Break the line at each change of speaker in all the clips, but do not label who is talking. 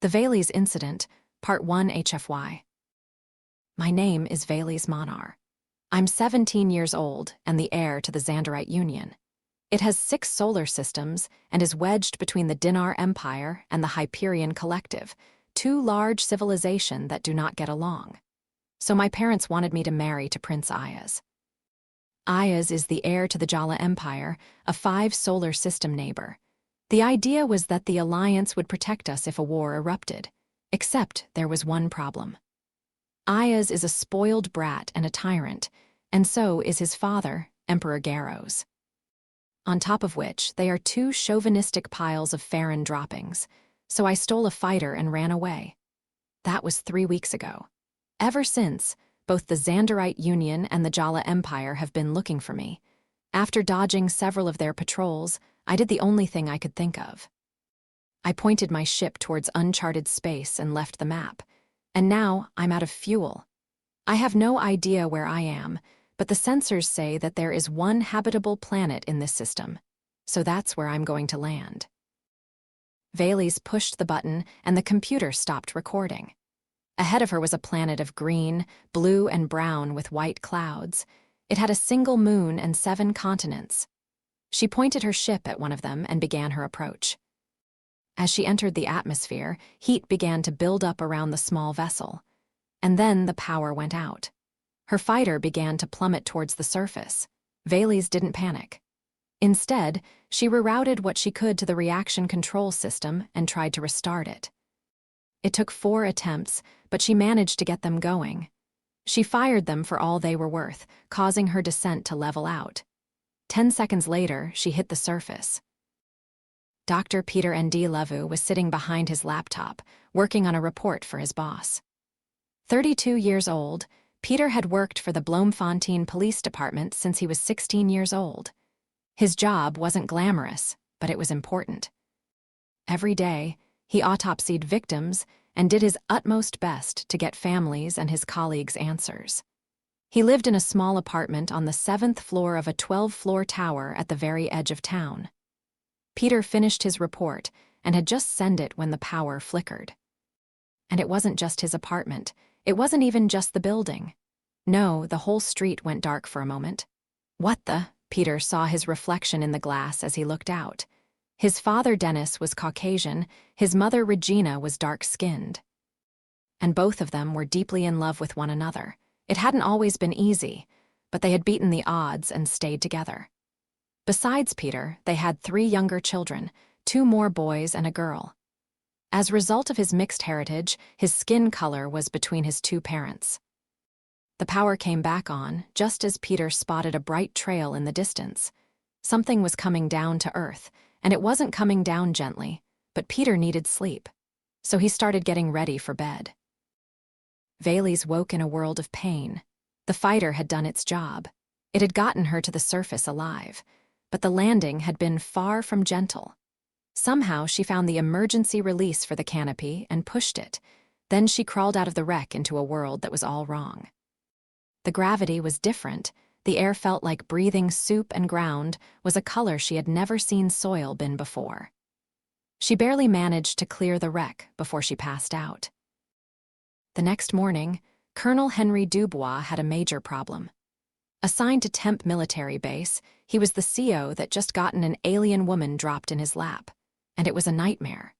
The Vaelis Incident, Part 1 HFY. My name is Vaelis Monar. I'm 17 years old and the heir to the Xanderite Union. It has 6 solar systems and is wedged between the Dinar Empire and the Hyperion Collective, 2 large civilizations that do not get along. So my parents wanted me to marry to Prince Ayaz. Ayaz is the heir to the Jala Empire, a 5 solar system neighbor. The idea was that the alliance would protect us if a war erupted, except there was one problem. Ayaz is a spoiled brat and a tyrant, and so is his father, Emperor Garros. On top of which, they are 2 chauvinistic piles of Farron droppings, so I stole a fighter and ran away. That was 3 weeks ago. Ever since, both the Xanderite Union and the Jala Empire have been looking for me. After dodging several of their patrols, I did the only thing I could think of. I pointed my ship towards uncharted space and left the map, and now I'm out of fuel. I have no idea where I am, but the sensors say that there is one habitable planet in this system, so that's where I'm going to land. Vaelis pushed the button and the computer stopped recording. Ahead of her was a planet of green, blue, and brown with white clouds. It had a single moon and 7 continents. She pointed her ship at one of them and began her approach. As she entered the atmosphere, heat began to build up around the small vessel. And then the power went out. Her fighter began to plummet towards the surface. Vaelis didn't panic. Instead, she rerouted what she could to the reaction control system and tried to restart it. It took 4 attempts, but she managed to get them going. She fired them for all they were worth, causing her descent to level out. 10 seconds later, she hit the surface. Dr. Peter N.D. Levu was sitting behind his laptop, working on a report for his boss. 32 years old, Peter had worked for the Bloemfontein Police Department since he was 16 years old. His job wasn't glamorous, but it was important. Every day, he autopsied victims and did his utmost best to get families and his colleagues answers. He lived in a small apartment on the 7th floor of a 12-floor tower at the very edge of town. Peter finished his report and had just sent it when the power flickered. And it wasn't just his apartment. It wasn't even just the building. No, the whole street went dark for a moment. What the? Peter saw his reflection in the glass as he looked out. His father, Dennis, was Caucasian, his mother, Regina, was dark-skinned. And both of them were deeply in love with one another. It hadn't always been easy, but they had beaten the odds and stayed together. Besides Peter, they had 3 younger children, 2 more boys and a girl. As a result of his mixed heritage, his skin color was between his 2 parents. The power came back on just as Peter spotted a bright trail in the distance. Something was coming down to Earth, and it wasn't coming down gently, but Peter needed sleep, so he started getting ready for bed. Vaelis woke in a world of pain. The fighter had done its job. It had gotten her to the surface alive, but the landing had been far from gentle. Somehow she found the emergency release for the canopy and pushed it. Then she crawled out of the wreck into a world that was all wrong. The gravity was different. The air felt like breathing soup, and ground was a color she had never seen soil been before. She barely managed to clear the wreck before she passed out. The next morning, Colonel Henry Dubois had a major problem. Assigned to Temp military base, he was the CO that just gotten an alien woman dropped in his lap, and it was a nightmare.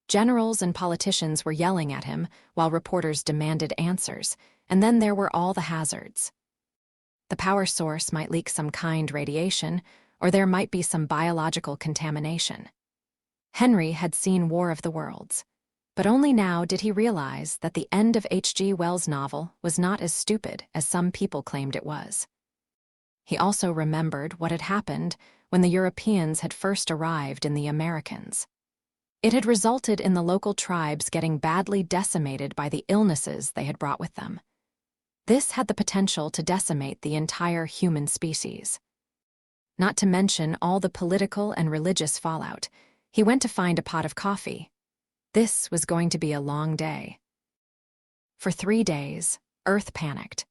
Generals and politicians were yelling at him while reporters demanded answers, and then there were all the hazards. The power source might leak some kind radiation, or there might be some biological contamination. Henry had seen War of the Worlds, but only now did he realize that the end of H.G. Wells' novel was not as stupid as some people claimed it was. He also remembered what had happened when the Europeans had first arrived in the Americans. It had resulted in the local tribes getting badly decimated by the illnesses they had brought with them. This had the potential to decimate the entire human species. Not to mention all the political and religious fallout. He went to find a pot of coffee. This was going to be a long day. For 3 days, Earth panicked.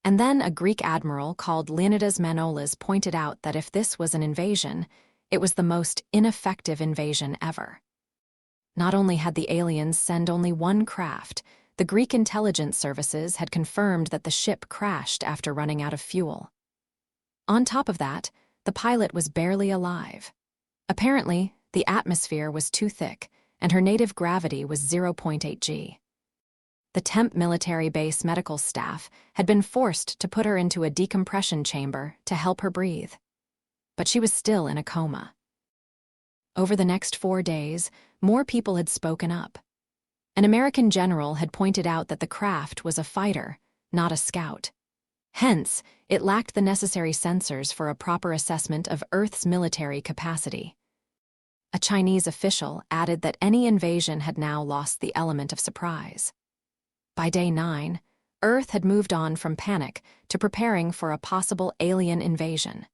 And then a Greek admiral called Leonidas Manolas pointed out that if this was an invasion, it was the most ineffective invasion ever. Not only had the aliens sent only one craft, the Greek intelligence services had confirmed that the ship crashed after running out of fuel. On top of that, the pilot was barely alive. Apparently, the atmosphere was too thick, and her native gravity was 0.8 g. The Temp military base medical staff had been forced to put her into a decompression chamber to help her breathe. But she was still in a coma. Over the next 4 days, more people had spoken up. An American general had pointed out that the craft was a fighter, not a scout. Hence, it lacked the necessary sensors for a proper assessment of Earth's military capacity. A Chinese official added that any invasion had now lost the element of surprise. By day 9, Earth had moved on from panic to preparing for a possible alien invasion.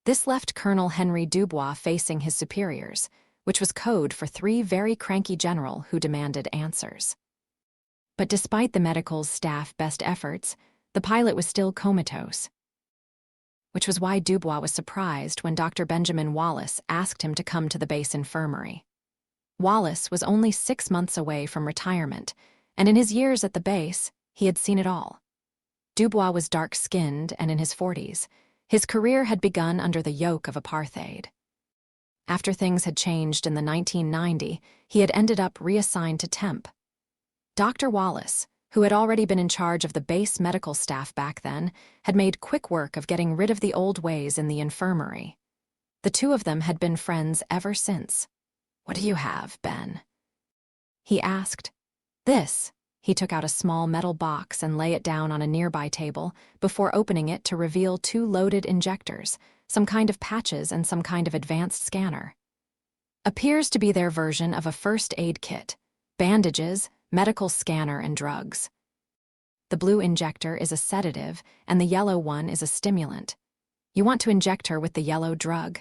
This left Colonel Henry Dubois facing his superiors, which was code for 3 very cranky generals who demanded answers. But despite the medical staff's best efforts, the pilot was still comatose, which was why Dubois was surprised when Dr. Benjamin Wallace asked him to come to the base infirmary. Wallace was only 6 months away from retirement, and in his years at the base, he had seen it all. Dubois was dark-skinned and in his 40s. His career had begun under the yoke of apartheid. After things had changed in the 1990s, he had ended up reassigned to Temp. Dr. Wallace, who had already been in charge of the base medical staff back then, had made quick work of getting rid of the old ways in the infirmary. The two of them had been friends ever since. "What do you have, Ben?" he asked. "This." He took out a small metal box and lay it down on a nearby table before opening it to reveal 2 loaded injectors, some kind of patches and some kind of advanced scanner. Appears to be their version of a first aid kit, bandages, medical scanner, and drugs. The blue injector is a sedative, and the yellow one is a stimulant. You want to inject her with the yellow drug.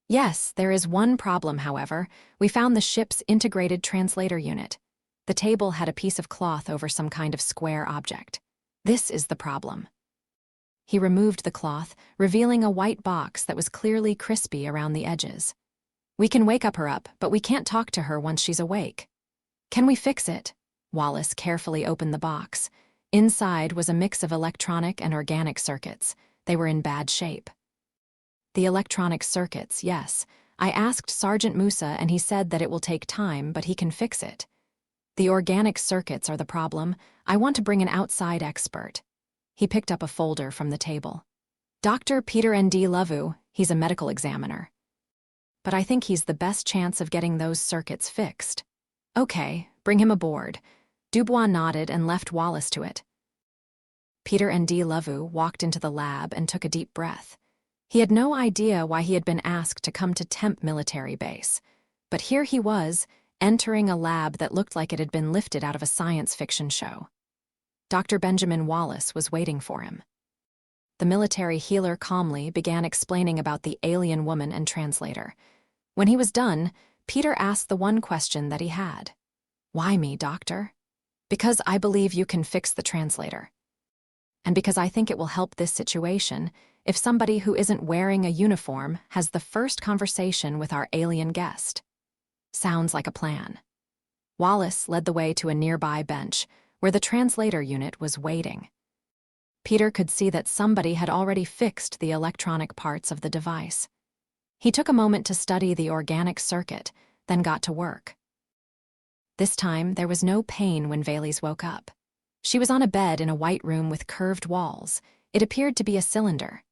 Yes, there is one problem, however. We found the ship's integrated translator unit. The table had a piece of cloth over some kind of square object. This is the problem. He removed the cloth, revealing a white box that was clearly crispy around the edges. "We can wake her up, but we can't talk to her once she's awake." "Can we fix it?" Wallace carefully opened the box. Inside was a mix of electronic and organic circuits. They were in bad shape. "The electronic circuits, yes. I asked Sergeant Musa and he said that it will take time, but he can fix it. The organic circuits are the problem. I want to bring an outside expert." He picked up a folder from the table. "Dr. Peter N.D. Lovu, he's a medical examiner. But I think he's the best chance of getting those circuits fixed." "Okay, bring him aboard." Dubois nodded and left Wallace to it. Peter N.D. Lovu walked into the lab and took a deep breath. He had no idea why he had been asked to come to Temp military base, but here he was, entering a lab that looked like it had been lifted out of a science fiction show. Dr. Benjamin Wallace was waiting for him. The military healer calmly began explaining about the alien woman and translator. When he was done, Peter asked the one question that he had. "Why me, doctor?" "Because I believe you can fix the translator. And because I think it will help this situation if somebody who isn't wearing a uniform has the first conversation with our alien guest." "Sounds like a plan." Wallace led the way to a nearby bench, where the translator unit was waiting. Peter could see that somebody had already fixed the electronic parts of the device. He took a moment to study the organic circuit, then got to work. This time, there was no pain when Vaelis woke up. She was on a bed in a white room with curved walls. It appeared to be a cylinder.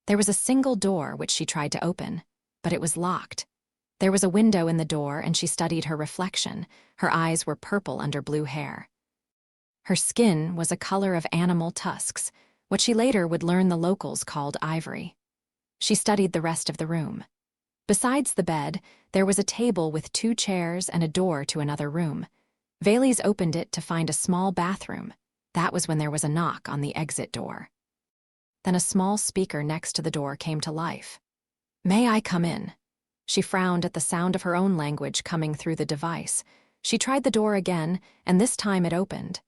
There was a single door which she tried to open, but it was locked. There was a window in the door and she studied her reflection. Her eyes were purple under blue hair. Her skin was a color of animal tusks, what she later would learn the locals called ivory. She studied the rest of the room. Besides the bed, there was a table with 2 chairs and a door to another room. Vaelis opened it to find a small bathroom. That was when there was a knock on the exit door. Then a small speaker next to the door came to life. "May I come in?" She frowned at the sound of her own language coming through the device. She tried the door again, and this time it opened.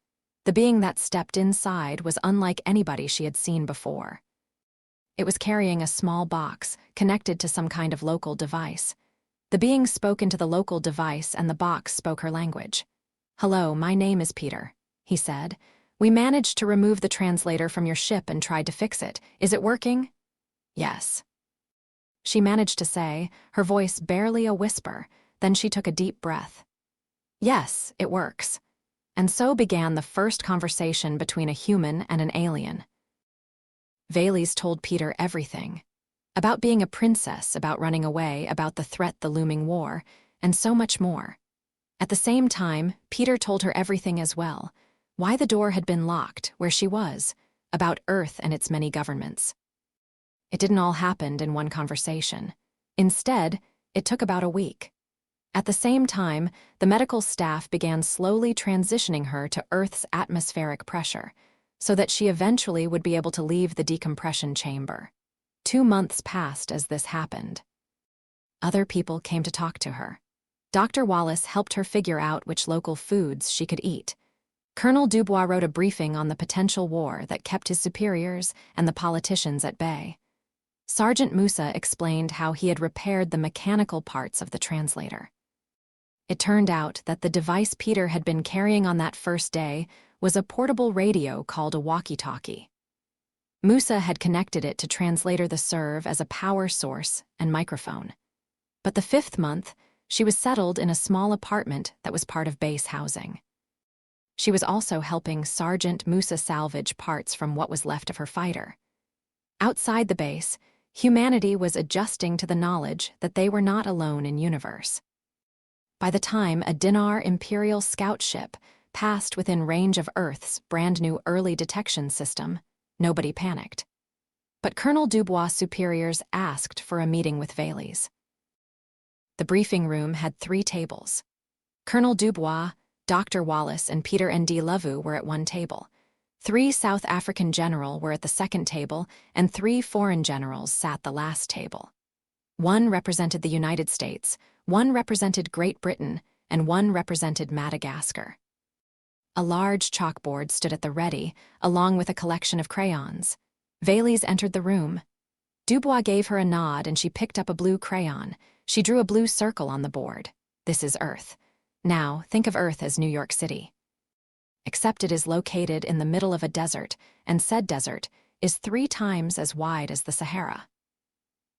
The being that stepped inside was unlike anybody she had seen before. It was carrying a small box, connected to some kind of local device. The being spoke into the local device and the box spoke her language. "Hello, my name is Peter," he said. "We managed to remove the translator from your ship and tried to fix it. Is it working?" "Yes," she managed to say, her voice barely a whisper. Then she took a deep breath. "Yes, it works." And so began the first conversation between a human and an alien. Vaelis told Peter everything. About being a princess, about running away, about the threat, the looming war, and so much more. At the same time, Peter told her everything as well. Why the door had been locked, where she was, about Earth and its many governments. It didn't all happen in one conversation. Instead, it took about a week. At the same time, the medical staff began slowly transitioning her to Earth's atmospheric pressure, so that she eventually would be able to leave the decompression chamber. 2 months passed as this happened. Other people came to talk to her. Dr. Wallace helped her figure out which local foods she could eat. Colonel Dubois wrote a briefing on the potential war that kept his superiors and the politicians at bay. Sergeant Musa explained how he had repaired the mechanical parts of the translator. It turned out that the device Peter had been carrying on that first day was a portable radio called a walkie-talkie. Musa had connected it to translator the serve as a power source and microphone. But the 5th month, she was settled in a small apartment that was part of base housing. She was also helping Sergeant Musa salvage parts from what was left of her fighter. Outside the base, humanity was adjusting to the knowledge that they were not alone in universe. By the time a Dinar Imperial scout ship passed within range of Earth's brand-new early detection system, nobody panicked. But Colonel Dubois' superiors asked for a meeting with Vaelis. The briefing room had 3 tables. Colonel Dubois, Dr. Wallace, and Peter N.D. Lavu were at one table. 3 South African generals were at the second table, and 3 foreign generals sat the last table. 1 represented the United States, 1 represented Great Britain, and 1 represented Madagascar. A large chalkboard stood at the ready, along with a collection of crayons. Vaelis entered the room. Dubois gave her a nod and she picked up a blue crayon. She drew a blue circle on the board. This is Earth. Now, think of Earth as New York City. Except it is located in the middle of a desert, and said desert is 3 times as wide as the Sahara.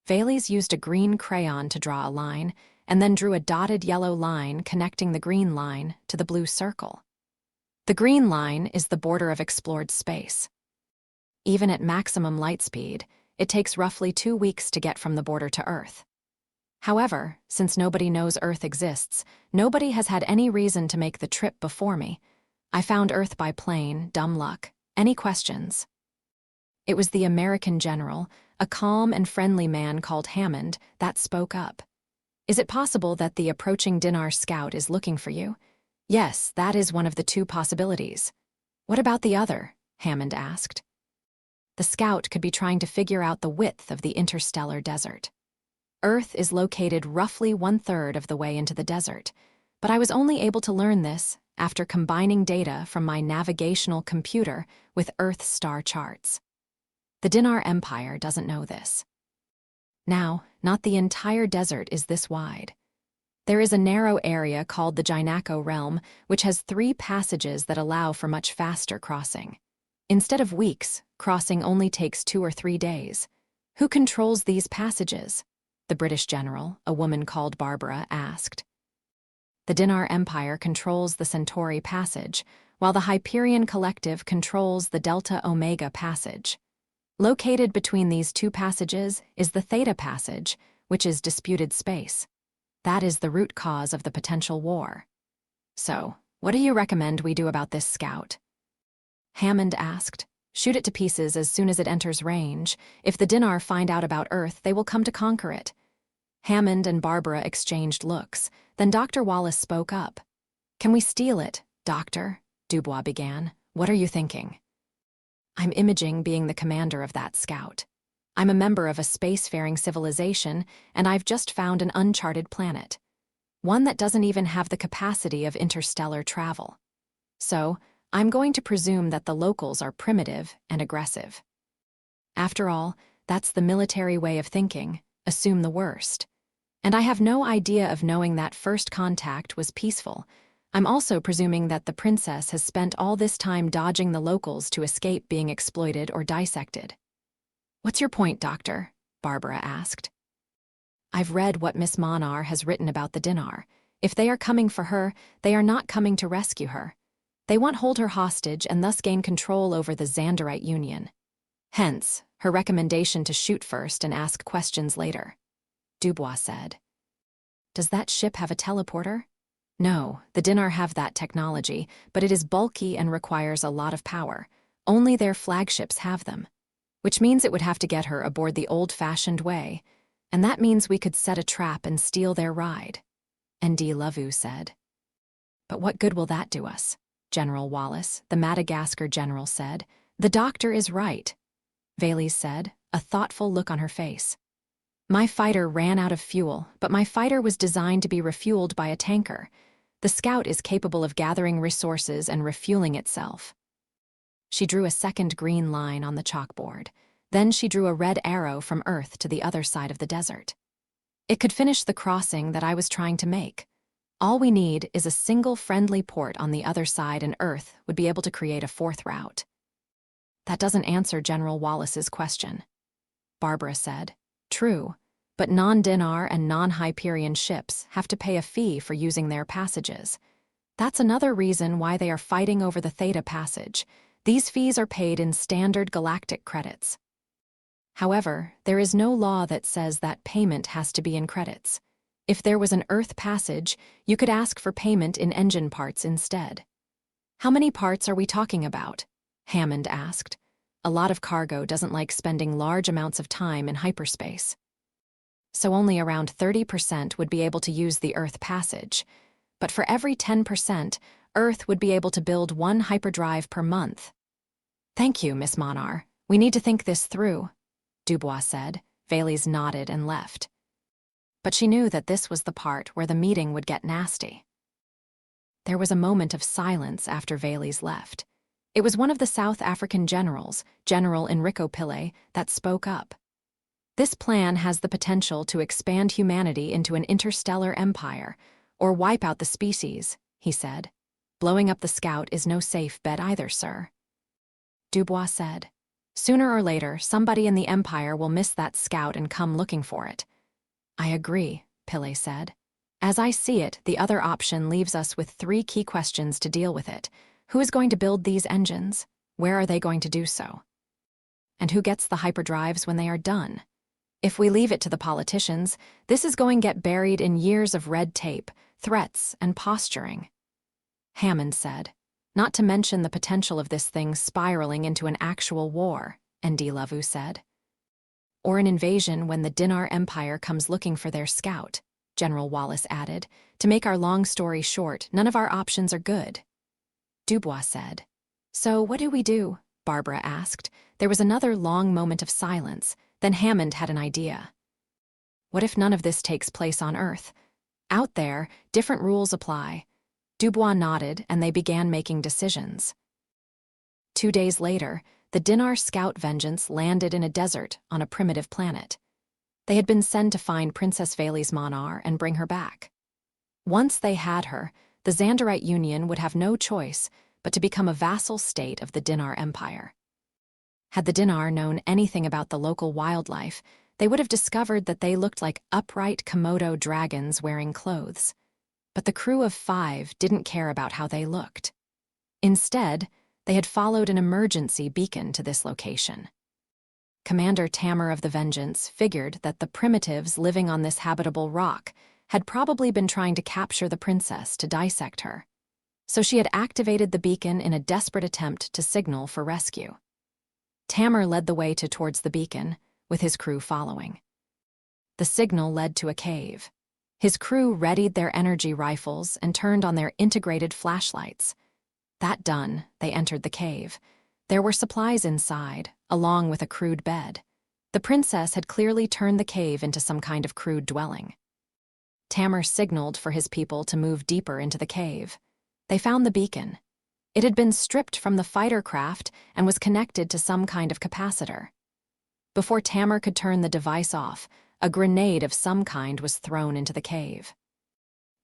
Vaelis used a green crayon to draw a line, and then drew a dotted yellow line connecting the green line to the blue circle. The green line is the border of explored space. Even at maximum light speed, it takes roughly 2 weeks to get from the border to Earth. However, since nobody knows Earth exists, nobody has had any reason to make the trip before me. I found Earth by plane, dumb luck. Any questions? It was the American general, a calm and friendly man called Hammond, that spoke up. Is it possible that the approaching Dinar scout is looking for you? Yes, that is one of the 2 possibilities. What about the other? Hammond asked. The scout could be trying to figure out the width of the interstellar desert. Earth is located roughly 1/3 of the way into the desert, but I was only able to learn this after combining data from my navigational computer with Earth star charts. The Dinar Empire doesn't know this. Now, not the entire desert is this wide. There is a narrow area called the Jinako Realm, which has 3 passages that allow for much faster crossing. Instead of weeks, crossing only takes 2 or 3 days. Who controls these passages? The British general, a woman called Barbara, asked. The Dinar Empire controls the Centauri Passage, while the Hyperion Collective controls the Delta Omega Passage. Located between these 2 passages is the Theta Passage, which is disputed space. That is the root cause of the potential war. So, what do you recommend we do about this scout? Hammond asked. Shoot it to pieces as soon as it enters range. If the Dinar find out about Earth, they will come to conquer it. Hammond and Barbara exchanged looks. Then Dr. Wallace spoke up. Can we steal it, Doctor? Dubois began. What are you thinking? I'm imaging being the commander of that scout. I'm a member of a spacefaring civilization, and I've just found an uncharted planet. One that doesn't even have the capacity of interstellar travel. So, I'm going to presume that the locals are primitive and aggressive. After all, that's the military way of thinking. Assume the worst. And I have no idea of knowing that first contact was peaceful. I'm also presuming that the princess has spent all this time dodging the locals to escape being exploited or dissected. What's your point, Doctor? Barbara asked. I've read what Miss Monar has written about the dinar. If they are coming for her, they are not coming to rescue her. They want to hold her hostage and thus gain control over the Xanderite Union. Hence, her recommendation to shoot first and ask questions later. Dubois said. Does that ship have a teleporter? No, the dinar have that technology, but it is bulky and requires a lot of power. Only their flagships have them. Which means it would have to get her aboard the old-fashioned way, and that means we could set a trap and steal their ride, N.D. Lavu said. But what good will that do us? General Wallace, the Madagascar general, said. The doctor is right, Vaelis said, a thoughtful look on her face. My fighter ran out of fuel, but my fighter was designed to be refueled by a tanker. The Scout is capable of gathering resources and refueling itself. She drew a second green line on the chalkboard. Then she drew a red arrow from Earth to the other side of the desert. It could finish the crossing that I was trying to make. All we need is a single friendly port on the other side, and Earth would be able to create a fourth route. That doesn't answer General Wallace's question, Barbara said. True, but non-dinar and non-Hyperion ships have to pay a fee for using their passages. That's another reason why they are fighting over the Theta Passage. These fees are paid in standard galactic credits. However, there is no law that says that payment has to be in credits. If there was an Earth passage, you could ask for payment in engine parts instead. How many parts are we talking about? Hammond asked. A lot of cargo doesn't like spending large amounts of time in hyperspace. So only around 30% would be able to use the Earth passage. But for every 10%, Earth would be able to build one hyperdrive per month. Thank you, Miss Monar. We need to think this through, Dubois said. Vaelis nodded and left. But she knew that this was the part where the meeting would get nasty. There was a moment of silence after Vaelis left. It was one of the South African generals, General Enrico Pillay, that spoke up. This plan has the potential to expand humanity into an interstellar empire, or wipe out the species, he said. Blowing up the Scout is no safe bet either, sir. Dubois said. Sooner or later, somebody in the Empire will miss that Scout and come looking for it. I agree, Pillay said. As I see it, the other option leaves us with 3 key questions to deal with it. Who is going to build these engines? Where are they going to do so? And who gets the hyperdrives when they are done? If we leave it to the politicians, this is going to get buried in years of red tape, threats, and posturing. Hammond said. Not to mention the potential of this thing spiraling into an actual war, N.D. Lavu said. Or an invasion when the Dinar Empire comes looking for their Scout, General Wallace added. To make our long story short, none of our options are good. Dubois said. So what do we do? Barbara asked. There was another long moment of silence. Then Hammond had an idea. What if none of this takes place on Earth? Out there, different rules apply. Dubois nodded, and they began making decisions. 2 days later, the Dinar Scout Vengeance landed in a desert on a primitive planet. They had been sent to find Princess Vaelis Monar and bring her back. Once they had her, the Xanderite Union would have no choice but to become a vassal state of the Dinar Empire. Had the Dinar known anything about the local wildlife, they would have discovered that they looked like upright Komodo dragons wearing clothes. But the crew of 5 didn't care about how they looked. Instead, they had followed an emergency beacon to this location. Commander Tamar of the Vengeance figured that the primitives living on this habitable rock had probably been trying to capture the princess to dissect her. So she had activated the beacon in a desperate attempt to signal for rescue. Tamar led the way towards the beacon, with his crew following. The signal led to a cave. His crew readied their energy rifles and turned on their integrated flashlights. That done, they entered the cave. There were supplies inside, along with a crude bed. The princess had clearly turned the cave into some kind of crude dwelling. Tamar signaled for his people to move deeper into the cave. They found the beacon. It had been stripped from the fighter craft and was connected to some kind of capacitor. Before Tamar could turn the device off, a grenade of some kind was thrown into the cave.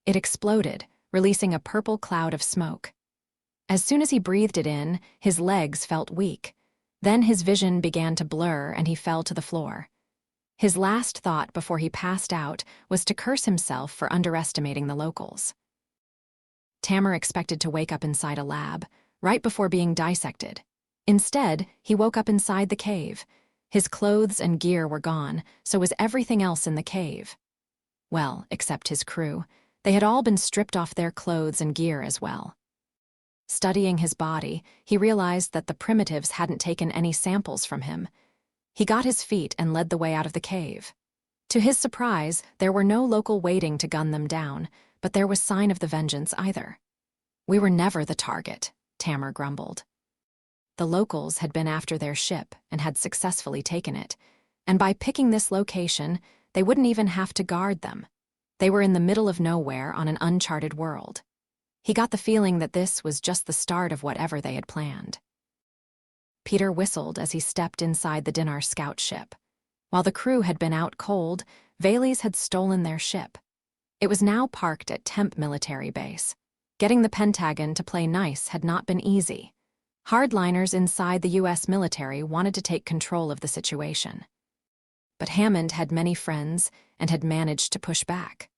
It exploded, releasing a purple cloud of smoke. As soon as he breathed it in, his legs felt weak. Then his vision began to blur and he fell to the floor. His last thought before he passed out was to curse himself for underestimating the locals. Tamer expected to wake up inside a lab, right before being dissected. Instead, he woke up inside the cave. His clothes and gear were gone, so was everything else in the cave. Well, except his crew. They had all been stripped off their clothes and gear as well. Studying his body, he realized that the primitives hadn't taken any samples from him. He got his feet and led the way out of the cave. To his surprise, there were no local waiting to gun them down, but there was sign of the vengeance either. "We were never the target," Tamer grumbled. The locals had been after their ship and had successfully taken it, and by picking this location, they wouldn't even have to guard them. They were in the middle of nowhere on an uncharted world. He got the feeling that this was just the start of whatever they had planned. Peter whistled as he stepped inside the Dinar scout ship. While the crew had been out cold, Vaelis had stolen their ship. It was now parked at Temp military base. Getting the Pentagon to play nice had not been easy. Hardliners inside the U.S. military wanted to take control of the situation. But Hammond had many friends and had managed to push back.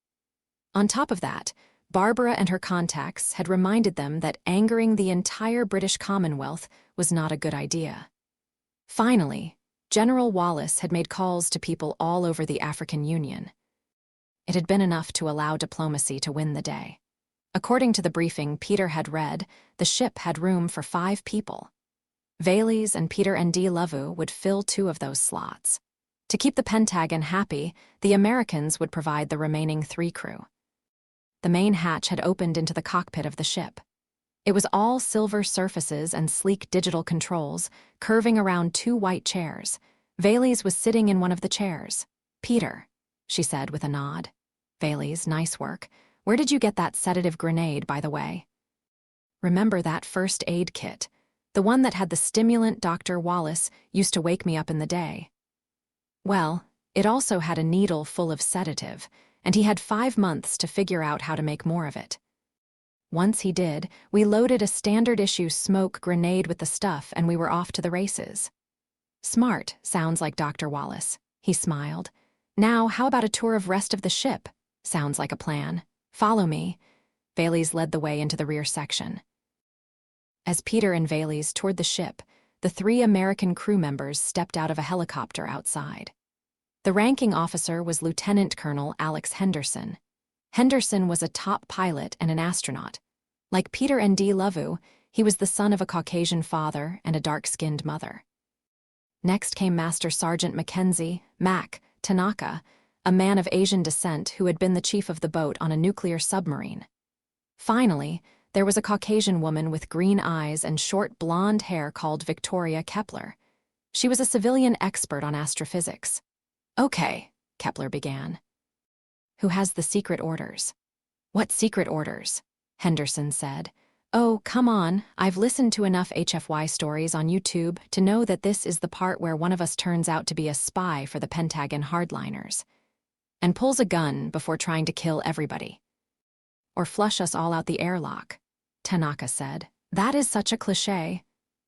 On top of that, Barbara and her contacts had reminded them that angering the entire British Commonwealth was not a good idea. Finally, General Wallace had made calls to people all over the African Union. It had been enough to allow diplomacy to win the day. According to the briefing Peter had read, the ship had room for 5 people. Vaelis and Peter N.D. Lavu would fill 2 of those slots. To keep the Pentagon happy, the Americans would provide the remaining 3 crew. The main hatch had opened into the cockpit of the ship. It was all silver surfaces and sleek digital controls, curving around 2 white chairs. Vaelis was sitting in one of the chairs. "Peter," she said with a nod. "Vaelis, nice work. Where did you get that sedative grenade, by the way?" "Remember that first aid kit? The one that had the stimulant Dr. Wallace used to wake me up in the day. Well, it also had a needle full of sedative, and he had 5 months to figure out how to make more of it. Once he did, we loaded a standard-issue smoke grenade with the stuff and we were off to the races." "Smart, sounds like Dr. Wallace," he smiled. "Now, how about a tour of rest of the ship? Sounds like a plan. Follow me." Vaelis led the way into the rear section. As Peter and Vaelis toured the ship, the 3 American crew members stepped out of a helicopter outside. The ranking officer was Lieutenant Colonel Alex Henderson. Henderson was a top pilot and an astronaut. Like Peter N.D. Lavu, he was the son of a Caucasian father and a dark-skinned mother. Next came Master Sergeant Mackenzie, Mac, Tanaka, a man of Asian descent who had been the chief of the boat on a nuclear submarine. Finally, there was a Caucasian woman with green eyes and short blonde hair called Victoria Kepler. She was a civilian expert on astrophysics. "Okay," Kepler began. "Who has the secret orders?" "What secret orders?" Henderson said. "Oh, come on, I've listened to enough HFY stories on YouTube to know that this is the part where one of us turns out to be a spy for the Pentagon hardliners and pulls a gun before trying to kill everybody. Or flush us all out the airlock," Tanaka said. "That is such a cliché."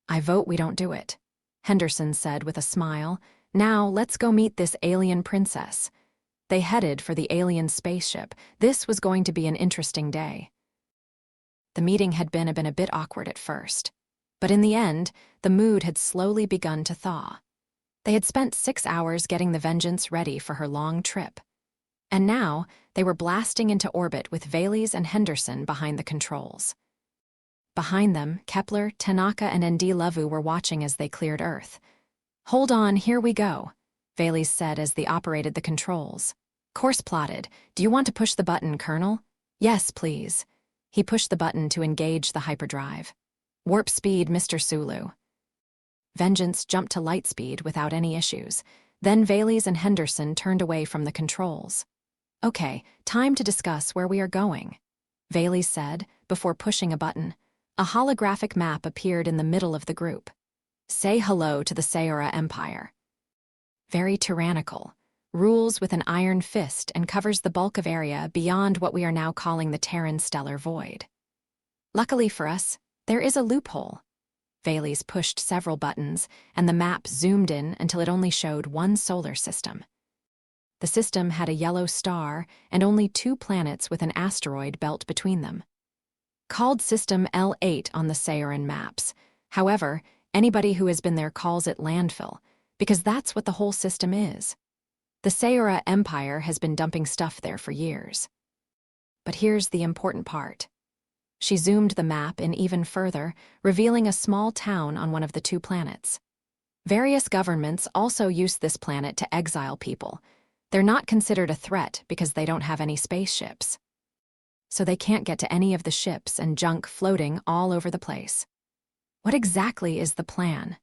"I vote we don't do it," Henderson said with a smile. "Now, let's go meet this alien princess." They headed for the alien spaceship. This was going to be an interesting day. The meeting had been a bit awkward at first, but in the end, the mood had slowly begun to thaw. They had spent 6 hours getting the Vengeance ready for her long trip. And now, they were blasting into orbit with Vaelis and Henderson behind the controls. Behind them, Kepler, Tanaka, and N.D. Lavu were watching as they cleared Earth. "Hold on, here we go," Vaelis said as they operated the controls. "Course plotted. Do you want to push the button, Colonel?" "Yes, please." He pushed the button to engage the hyperdrive. "Warp speed, Mr. Sulu." Vengeance jumped to light speed without any issues. Then Vaelis and Henderson turned away from the controls. "Okay, time to discuss where we are going," Vaelis said, before pushing a button. A holographic map appeared in the middle of the group. "Say hello to the Sayora Empire." "Very tyrannical. rules with an iron fist and covers the bulk of area beyond what we are now calling the Terran stellar void. Luckily for us, there is a loophole. Vaelis pushed several buttons, and the map zoomed in until it only showed one solar system. The system had a yellow star and only 2 planets with an asteroid belt between them. Called System L8 on the Saoran maps. However, anybody who has been there calls it landfill, because that's what the whole system is. The Saora Empire has been dumping stuff there for years. But here's the important part. She zoomed the map in even further, revealing a small town on one of the 2 planets. Various governments also use this planet to exile people. They're not considered a threat because they don't have any spaceships. So they can't get to any of the ships and junk floating all over the place. What exactly is the plan?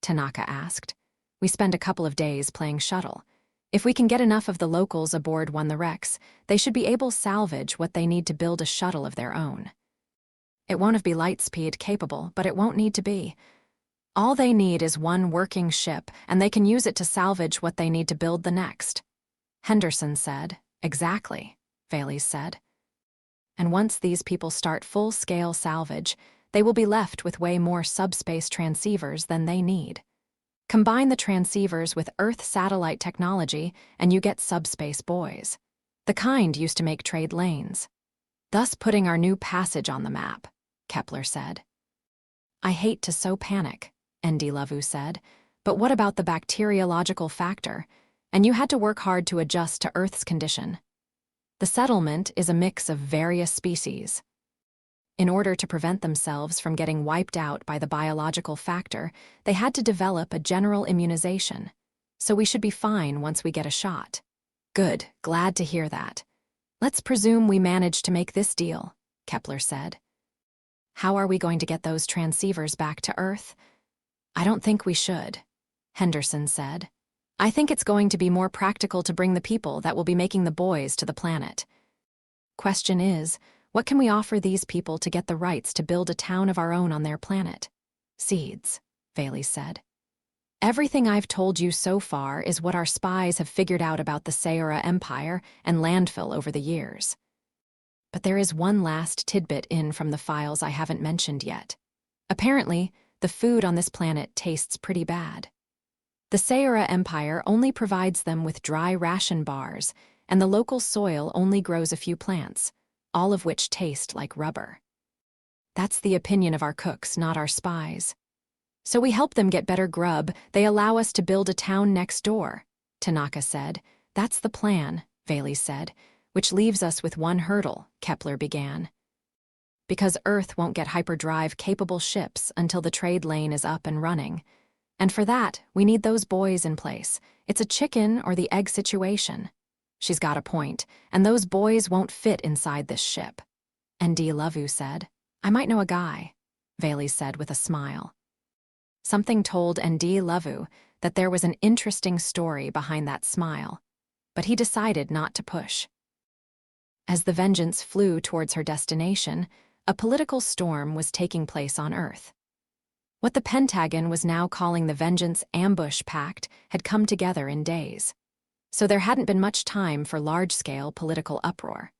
Tanaka asked. We spend a couple of days playing shuttle. If we can get enough of the locals aboard one the Rex, they should be able to salvage what they need to build a shuttle of their own. It won't be light speed capable, but it won't need to be. All they need is one working ship, and they can use it to salvage what they need to build the next. Henderson said. Exactly, Vaelis said. And once these people start full-scale salvage, they will be left with way more subspace transceivers than they need. Combine the transceivers with Earth satellite technology, and you get subspace boys. The kind used to make trade lanes. Thus putting our new passage on the map, Kepler said. I hate to so panic, Nd Lavu said, but what about the bacteriological factor? And you had to work hard to adjust to Earth's condition. The settlement is a mix of various species. In order to prevent themselves from getting wiped out by the biological factor, they had to develop a general immunization. So we should be fine once we get a shot. Good, glad to hear that. Let's presume we managed to make this deal, Kepler said. How are we going to get those transceivers back to Earth? I don't think we should, Henderson said. I think it's going to be more practical to bring the people that will be making the boys to the planet. Question is, what can we offer these people to get the rights to build a town of our own on their planet? Seeds, Vaelis said. Everything I've told you so far is what our spies have figured out about the Saora Empire and landfill over the years. But there is one last tidbit in from the files I haven't mentioned yet. Apparently, the food on this planet tastes pretty bad. The Saora Empire only provides them with dry ration bars, and the local soil only grows a few plants, all of which taste like rubber. That's the opinion of our cooks, not our spies. So we help them get better grub. They allow us to build a town next door, Tanaka said. That's the plan, Vaelis said, which leaves us with one hurdle, Kepler began. Because Earth won't get hyperdrive-capable ships until the trade lane is up and running. And for that, we need those boys in place. It's a chicken or the egg situation. She's got a point, and those boys won't fit inside this ship. Nd Lavu said. I might know a guy, Vaelis said with a smile. Something told Nd Lavu that there was an interesting story behind that smile, but he decided not to push. As the Vengeance flew towards her destination, a political storm was taking place on Earth. What the Pentagon was now calling the Vengeance Ambush Pact had come together in days, so there hadn't been much time for large-scale political uproar.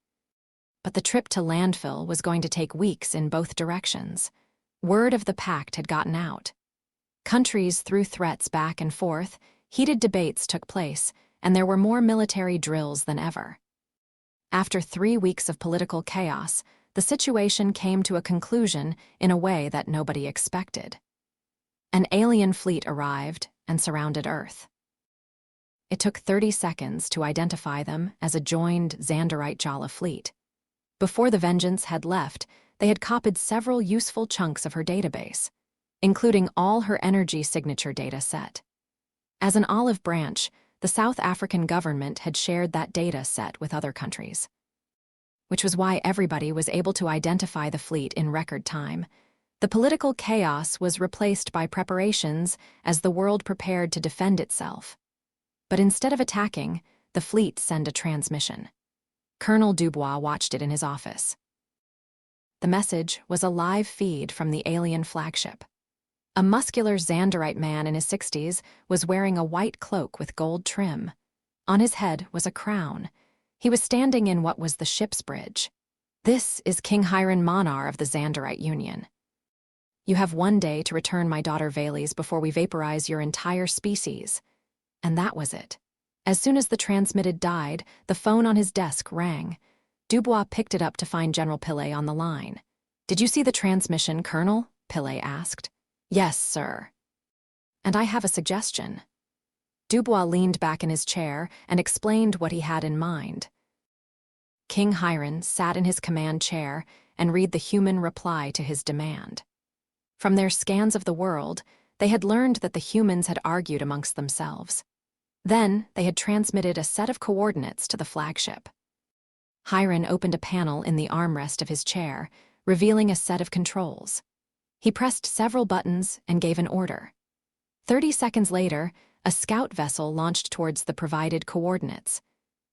But the trip to landfill was going to take weeks in both directions. Word of the pact had gotten out. Countries threw threats back and forth, heated debates took place, and there were more military drills than ever. After 3 weeks of political chaos, the situation came to a conclusion in a way that nobody expected. An alien fleet arrived and surrounded Earth. It took 30 seconds to identify them as a joined Xanderite Jala fleet. Before the Vengeance had left, they had copied several useful chunks of her database, including all her energy signature data set. As an olive branch, the South African government had shared that data set with other countries, which was why everybody was able to identify the fleet in record time. The political chaos was replaced by preparations as the world prepared to defend itself. But instead of attacking, the fleet sent a transmission. Colonel Dubois watched it in his office. The message was a live feed from the alien flagship. A muscular Xanderite man in his 60s was wearing a white cloak with gold trim. On his head was a crown. He was standing in what was the ship's bridge. This is King Vaelis Monar of the Xanderite Union. You have 1 day to return my daughter Vaelis before we vaporize your entire species. And that was it. As soon as the transmitted died, the phone on his desk rang. Dubois picked it up to find General Pillay on the line. "Did you see the transmission, Colonel?" Pillay asked. "Yes, sir." "And I have a suggestion." Dubois leaned back in his chair and explained what he had in mind. King Vaelis sat in his command chair and read the human reply to his demand. From their scans of the world, they had learned that the humans had argued amongst themselves. Then, they had transmitted a set of coordinates to the flagship. Vaelis opened a panel in the armrest of his chair, revealing a set of controls. He pressed several buttons and gave an order. 30 seconds later, a scout vessel launched towards the provided coordinates.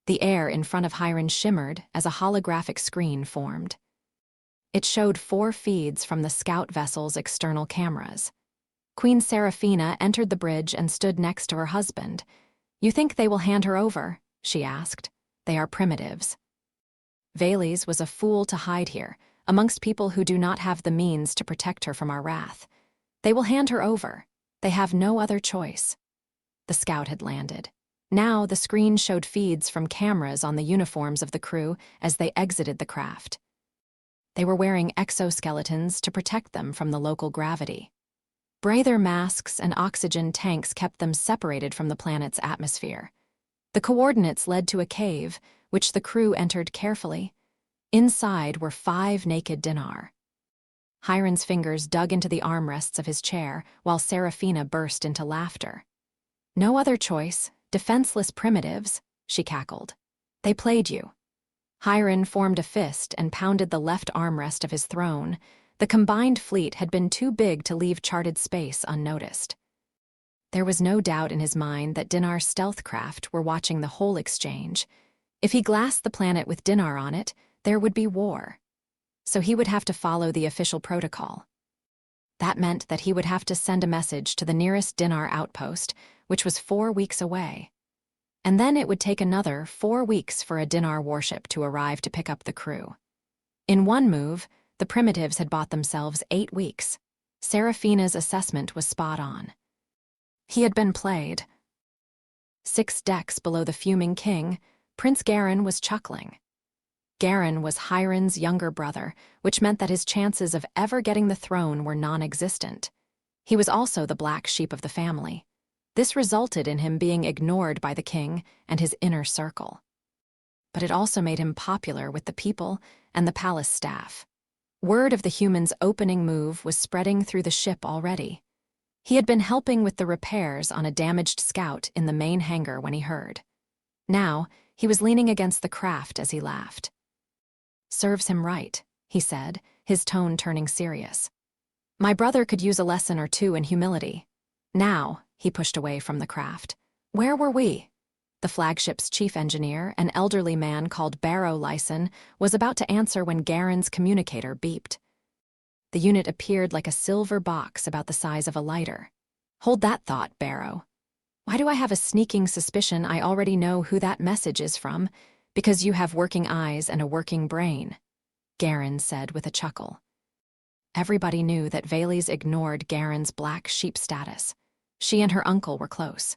The air in front of Vaelis shimmered as a holographic screen formed. It showed 4 feeds from the scout vessel's external cameras. Queen Seraphina entered the bridge and stood next to her husband. "You think they will hand her over?" she asked. "They are primitives." Vaelis was a fool to hide here, amongst people who do not have the means to protect her from our wrath. "They will hand her over. They have no other choice." The scout had landed. Now the screen showed feeds from cameras on the uniforms of the crew as they exited the craft. They were wearing exoskeletons to protect them from the local gravity. Breather masks and oxygen tanks kept them separated from the planet's atmosphere. The coordinates led to a cave, which the crew entered carefully. Inside were 5 naked dinar. Vaelis' fingers dug into the armrests of his chair, while Seraphina burst into laughter. "No other choice, defenseless primitives," she cackled. "They played you." Vaelis formed a fist and pounded the left armrest of his throne. The combined fleet had been too big to leave charted space unnoticed. There was no doubt in his mind that Dinar's stealth craft were watching the whole exchange. If he glassed the planet with Dinar on it, there would be war. So he would have to follow the official protocol. That meant that he would have to send a message to the nearest Dinar outpost, which was 4 weeks away. And then it would take another 4 weeks for a Dinar warship to arrive to pick up the crew. In one move, the primitives had bought themselves 8 weeks. Seraphina's assessment was spot on. He had been played. 6 decks below the fuming king, Prince Garin was chuckling. Garin was Vaelis' younger brother, which meant that his chances of ever getting the throne were non-existent. He was also the black sheep of the family. This resulted in him being ignored by the king and his inner circle. But it also made him popular with the people and the palace staff. Word of the humans' opening move was spreading through the ship already. He had been helping with the repairs on a damaged scout in the main hangar when he heard. Now, he was leaning against the craft as he laughed. "Serves him right," he said, his tone turning serious. "My brother could use a lesson or two in humility." Now, he pushed away from the craft. "Where were we?" The flagship's chief engineer, an elderly man called Barrow Lyson, was about to answer when Garin's communicator beeped. The unit appeared like a silver box about the size of a lighter. "Hold that thought, Barrow. Why do I have a sneaking suspicion I already know who that message is from? Because you have working eyes and a working brain," Garin said with a chuckle. Everybody knew that Vaelis ignored Garin's black sheep status. She and her uncle were close.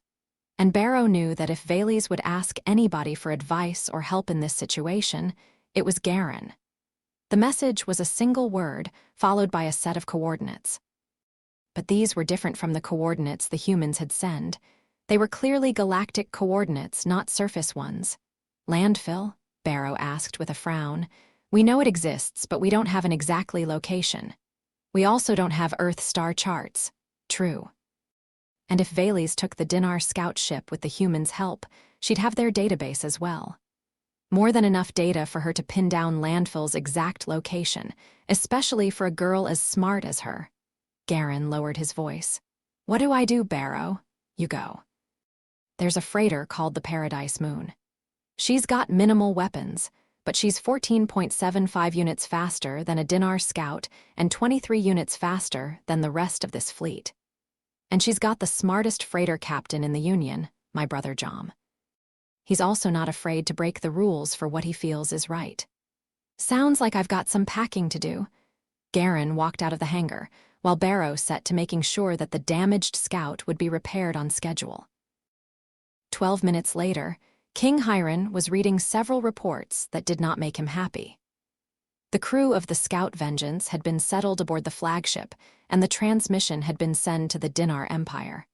And Barrow knew that if Vaelis would ask anybody for advice or help in this situation, it was Garin. The message was a single word, followed by a set of coordinates. But these were different from the coordinates the humans had sent. They were clearly galactic coordinates, not surface ones. "Landfill?" Barrow asked with a frown. "We know it exists, but we don't have an exactly location. We also don't have Earth star charts." "True." And if Vaelis took the Dinar scout ship with the humans' help, she'd have their database as well. More than enough data for her to pin down Landfill's exact location, especially for a girl as smart as her. Garin lowered his voice. "What do I do, Barrow?" "You go. There's a freighter called the Paradise Moon. She's got minimal weapons, but she's 14.75 units faster than a Dinar scout and 23 units faster than the rest of this fleet. And she's got the smartest freighter captain in the Union, my brother Jom. He's also not afraid to break the rules for what he feels is right. Sounds like I've got some packing to do. Garen walked out of the hangar, while Barrow set to making sure that the damaged Scout would be repaired on schedule. 12 minutes later, King Hiron was reading several reports that did not make him happy. The crew of the Scout Vengeance had been settled aboard the flagship, and the transmission had been sent to the Dinar Empire.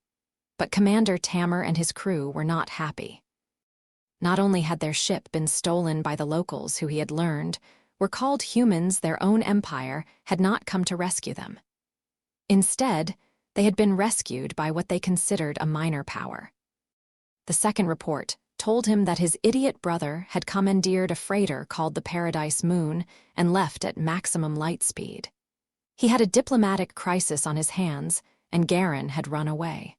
But Commander Tammer and his crew were not happy. Not only had their ship been stolen by the locals who he had learned were called humans, their own empire had not come to rescue them. Instead, they had been rescued by what they considered a minor power. The second report told him that his idiot brother had commandeered a freighter called the Paradise Moon and left at maximum light speed. He had a diplomatic crisis on his hands, and Garen had run away.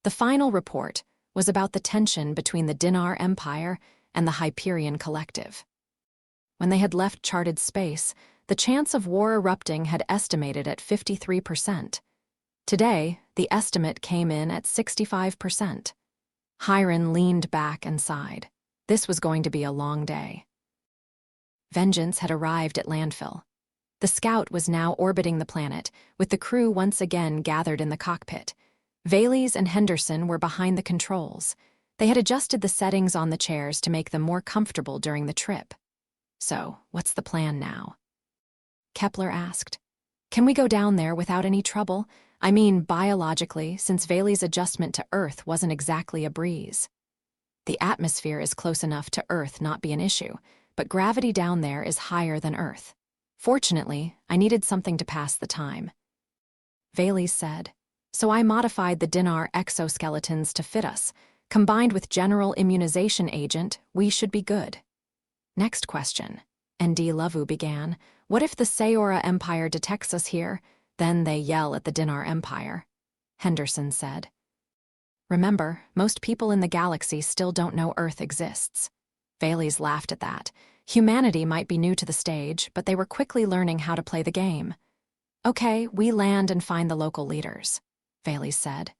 The final report was about the tension between the Dinar Empire and the Hyperion Collective. When they had left charted space, the chance of war erupting had estimated at 53%. Today, the estimate came in at 65%. Hiron leaned back and sighed. This was going to be a long day. Vengeance had arrived at landfill. The Scout was now orbiting the planet, with the crew once again gathered in the cockpit. Vaelis and Henderson were behind the controls. They had adjusted the settings on the chairs to make them more comfortable during the trip. So, what's the plan now? Kepler asked. Can we go down there without any trouble? I mean, biologically, since Vaelis' adjustment to Earth wasn't exactly a breeze. The atmosphere is close enough to Earth not be an issue, but gravity down there is higher than Earth. Fortunately, I needed something to pass the time. Vaelis said, so I modified the Dinar exoskeletons to fit us. Combined with general immunization agent, we should be good. Next question. N.D. Lavu began. What if the Sayora Empire detects us here? Then they yell at the Dinar Empire. Henderson said. Remember, most people in the galaxy still don't know Earth exists. Vaelis laughed at that. Humanity might be new to the stage, but they were quickly learning how to play the game. Okay, we land and find the local leaders, Vaelis said.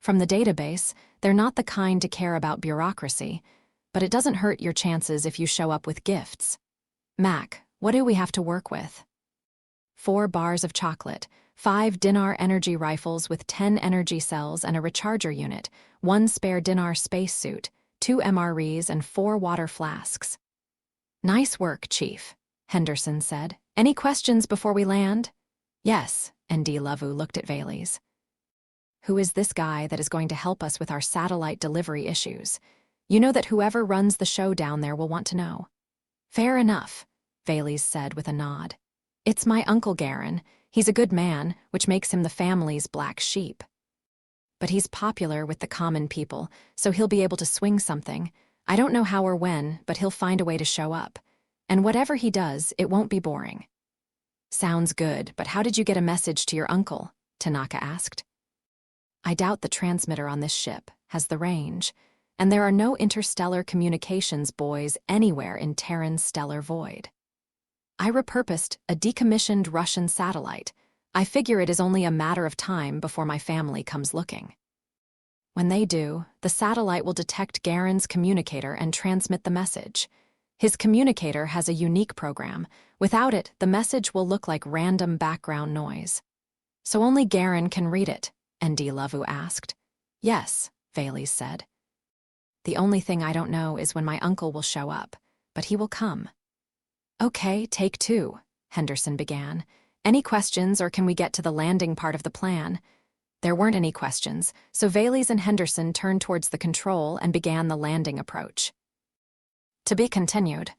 From the database, they're not the kind to care about bureaucracy, but it doesn't hurt your chances if you show up with gifts. Mac, what do we have to work with? 4 bars of chocolate, 5 Dinar energy rifles with 10 energy cells and a recharger unit, 1 spare Dinar spacesuit, 2 MREs, and 4 water flasks. Nice work, Chief, Henderson said. Any questions before we land? Yes, N.D. Lavu looked at Vaelis. Who is this guy that is going to help us with our satellite delivery issues? You know that whoever runs the show down there will want to know. Fair enough, Vaelis said with a nod. It's my Uncle Garen. He's a good man, which makes him the family's black sheep. But he's popular with the common people, so he'll be able to swing something. I don't know how or when, but he'll find a way to show up. And whatever he does, it won't be boring. Sounds good, but how did you get a message to your uncle? Tanaka asked. I doubt the transmitter on this ship has the range, and there are no interstellar communications buoys anywhere in Terran's stellar void. I repurposed a decommissioned Russian satellite. I figure it is only a matter of time before my family comes looking. When they do, the satellite will detect Garen's communicator and transmit the message. His communicator has a unique program. Without it, the message will look like random background noise. So only Garen can read it, N.D. Lavu asked. Yes, Vaelis said. The only thing I don't know is when my uncle will show up, but he will come. Okay, take 2, Henderson began. Any questions, or can we get to the landing part of the plan? There weren't any questions, so Vaelis and Henderson turned towards the control and began the landing approach. To be continued.